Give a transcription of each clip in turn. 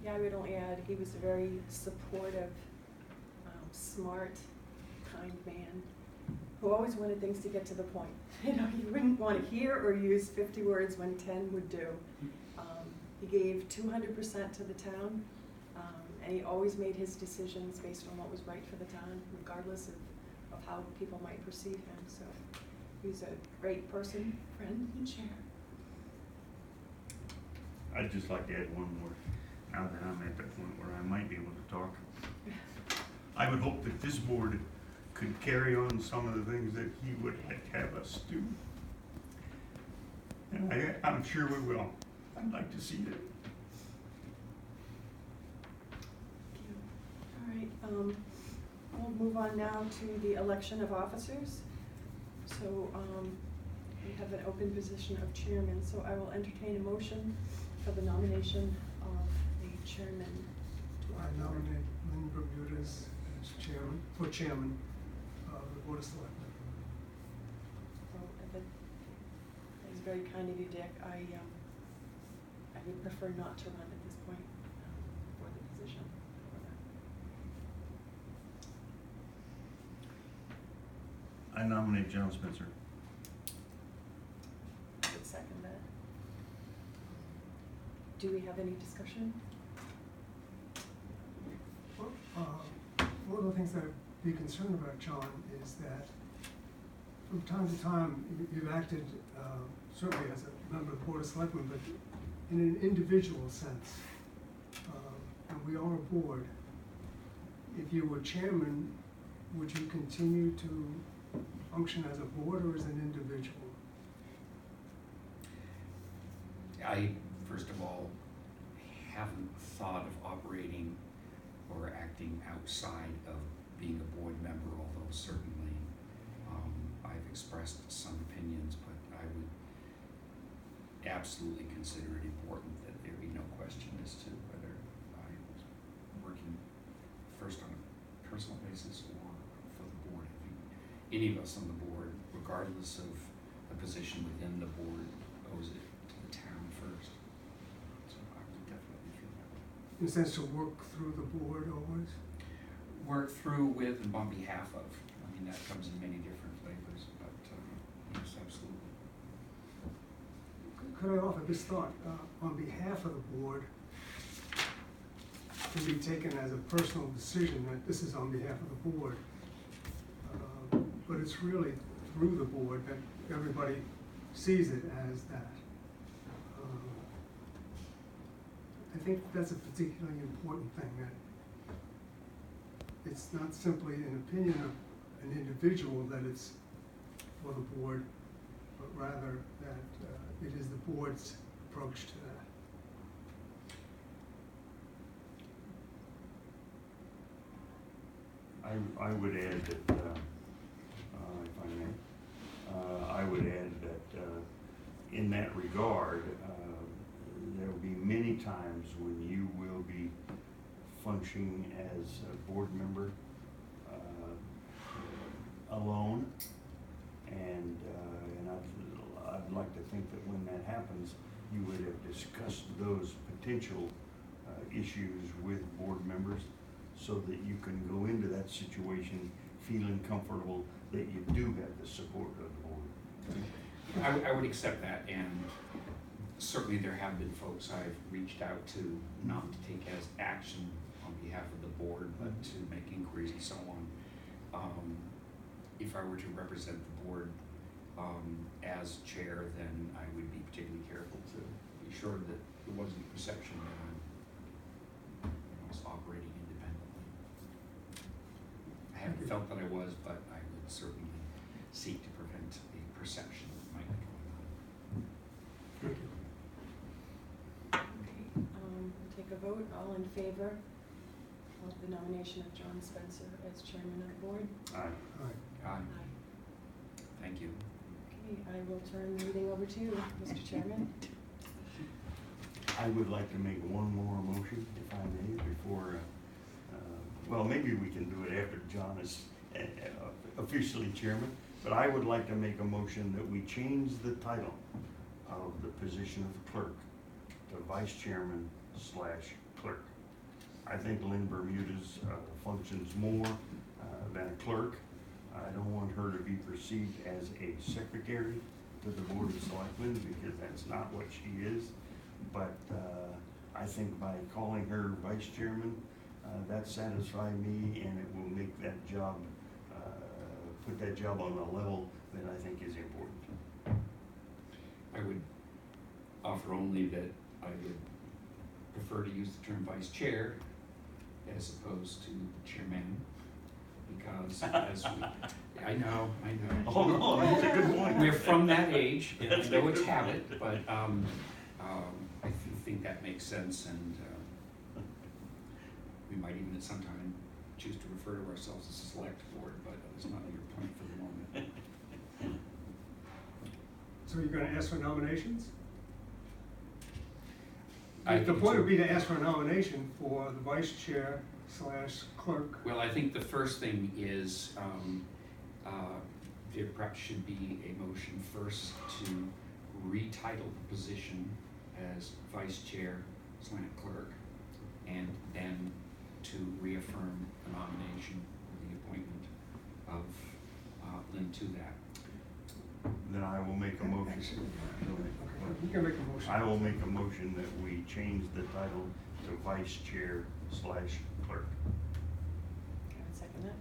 Yeah, I would only add, he was a very supportive, smart, kind man, who always wanted things to get to the point. You know, he wouldn't want to hear or use 50 words when 10 would do. He gave 200% to the town, and he always made his decisions based on what was right for the town, regardless of how people might perceive him. So he's a great person, friend, and chair. I'd just like to add one more, now that I'm at the point where I might be able to talk. I would hope that this board could carry on some of the things that he would have us do. And I'm sure we will. I'd like to see that. All right, we'll move on now to the election of officers. So we have an open position of chairman, so I will entertain a motion for the nomination of the chairman. I nominate Lynn Bermudez as chairman of the Board of Selectmen. So that is very kind of you, Dick. I would prefer not to run at this point for the position. I nominate John Spencer. I would second that. Do we have any discussion? Well, one of the things that I'd be concerned about, John, is that from time to time, you've acted certainly as a member of the Board of Selectmen, but in an individual sense. And we are a board. If you were chairman, would you continue to function as a board or as an individual? I, first of all, haven't thought of operating or acting outside of being a board member, although certainly I've expressed some opinions, but I would absolutely consider it important that there be no question as to whether I was working first on a personal basis or for the board. I think any of us on the board, regardless of the position within the board, owes it to the town first. So I would definitely feel that way. In a sense, to work through the board always? Work through with and on behalf of. I mean, that comes in many different flavors, but yes, absolutely. Could I offer this thought? On behalf of the board, can be taken as a personal decision that this is on behalf of the board. But it's really through the board that everybody sees it as that. I think that's a particularly important thing, that it's not simply an opinion of an individual that it's for the board, but rather that it is the board's approach to that. I would add that, if I may, I would add that in that regard, there will be many times when you will be functioning as a board member alone, and I'd like to think that when that happens, you would have discussed those potential issues with board members, so that you can go into that situation feeling comfortable that you do have the support of the board. I would accept that, and certainly there have been folks I've reached out to, not to take as action on behalf of the board, but to make inquiries and so on. If I were to represent the board as chair, then I would be particularly careful to be sure that there wasn't a perception that I was operating independently. I haven't felt that I was, but I would certainly seek to prevent a perception that might be going on. Thank you. Okay, we'll take a vote. All in favor of the nomination of John Spencer as chairman of the board? Aye. All right. Aye. Thank you. Okay, I will turn the meeting over to you, Mr. Chairman. I would like to make one more motion, if I may, before, well, maybe we can do it after John is officially chairman, but I would like to make a motion that we change the title of the position of clerk to vice chairman / clerk. clerk. I think Lynn Bermudez functions more than a clerk. I don't want her to be perceived as a secretary to the Board of Selectmen, because that's not what she is. But I think by calling her vice chairman, that satisfies me, and it will make that job, put that job on a level that I think is important. I would offer only that I would prefer to use the term vice chair as opposed to chairman, because as we, I know. Oh, no, that's a good point. We're from that age, and I That's a know it's good habit, point. but I think that makes sense, and we might even at some time choose to refer to ourselves as a select board, but that's not your point for the moment. So you're gonna ask for nominations? I The think point so. would be to ask for a nomination for the vice chair / clerk. Well, I think the first thing is, there perhaps should be a motion first to retitle the position as vice chair / clerk, and then to reaffirm the nomination or the appointment of Lynn to that. Then I will make a motion. Okay, you can make a motion. I will make a motion that we change the title to vice chair / clerk. Can I second that?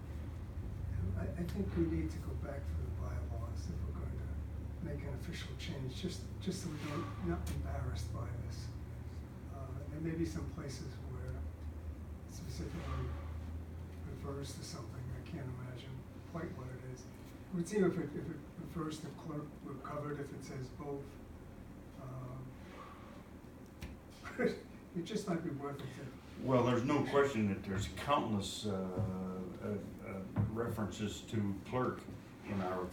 I think we need to go back to the bylaws if we're going to make an official change, just so we don't, not embarrassed by this. There may be some places where it specifically refers to something, I can't imagine quite what it is. It would seem if it refers to clerk, we're covered. If it says both, it just might be worth it to. Well, there's no question that there's countless references to clerk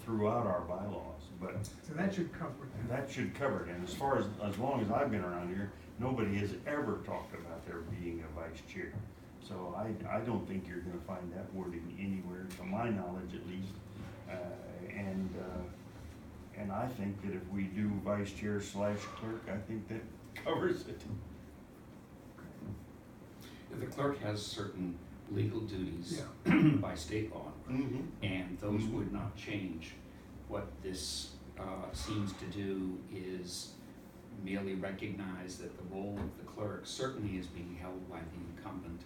throughout our bylaws, but So that should cover it. that should cover it. And as long as I've been around here, nobody has ever talked about there being a vice chair. So I don't think you're gonna find that wording anywhere, to my knowledge at least. And I think that if we do vice chair / clerk, I think that covers it. The clerk has certain legal duties Yeah. by state law, Mhm. and those would not change. What this seems to do is merely recognize that the role of the clerk certainly is being held by the incumbent,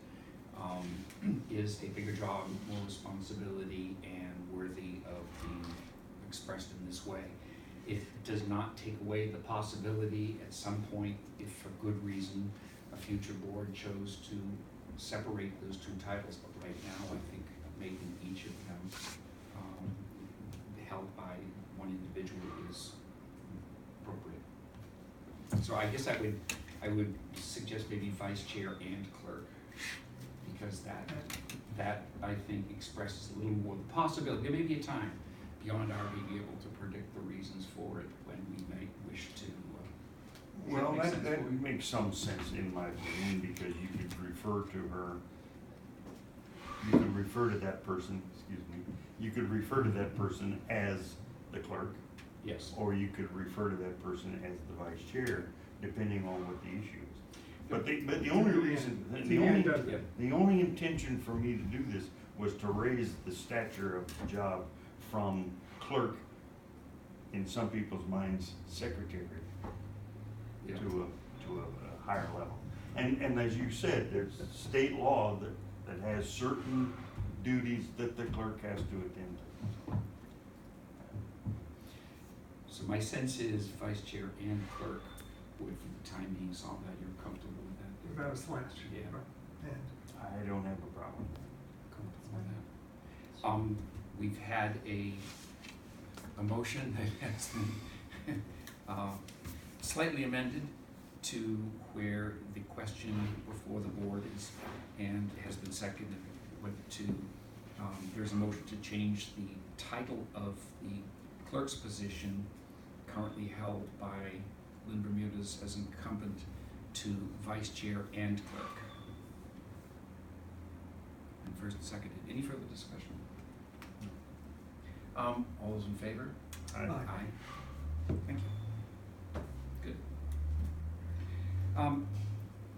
is a bigger job, more responsibility, and worthy of being expressed in this way. It does not take away the possibility at some point, if for good reason, a future board chose to separate those two titles, but right now, I think making each of them held by one individual is appropriate. So I guess I would suggest maybe vice chair and clerk, because that I think expresses a little more the possibility. There may be a time beyond our being able to predict the reasons for it when we may wish to. Well, Does that make sense that for you? makes some sense in my opinion, because you could refer to her, you could refer to that person, you could refer to that person as the clerk, Yes. or you could refer to that person as the vice chair, depending on what the issue is. But the only reason, the only intention for me to do this was to raise the stature of the job from clerk, in some people's minds, secretary, Yeah. to a higher level. And as you said, there's state law that has certain duties that the clerk has to attend to. So my sense is vice chair and clerk would, for the time being, solve that. You're comfortable with that? Without a slash. Yeah. Right. And I don't have a problem. Comfortable with that. We've had a motion that has been slightly amended to where the question before the board is, and has been seconded there's a motion to change the title of the clerk's position currently held by Lynn Bermudez as incumbent to vice chair and clerk. And first and seconded. Any further discussion? All those in favor? Aye. Thank you. Good.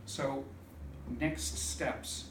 So next steps,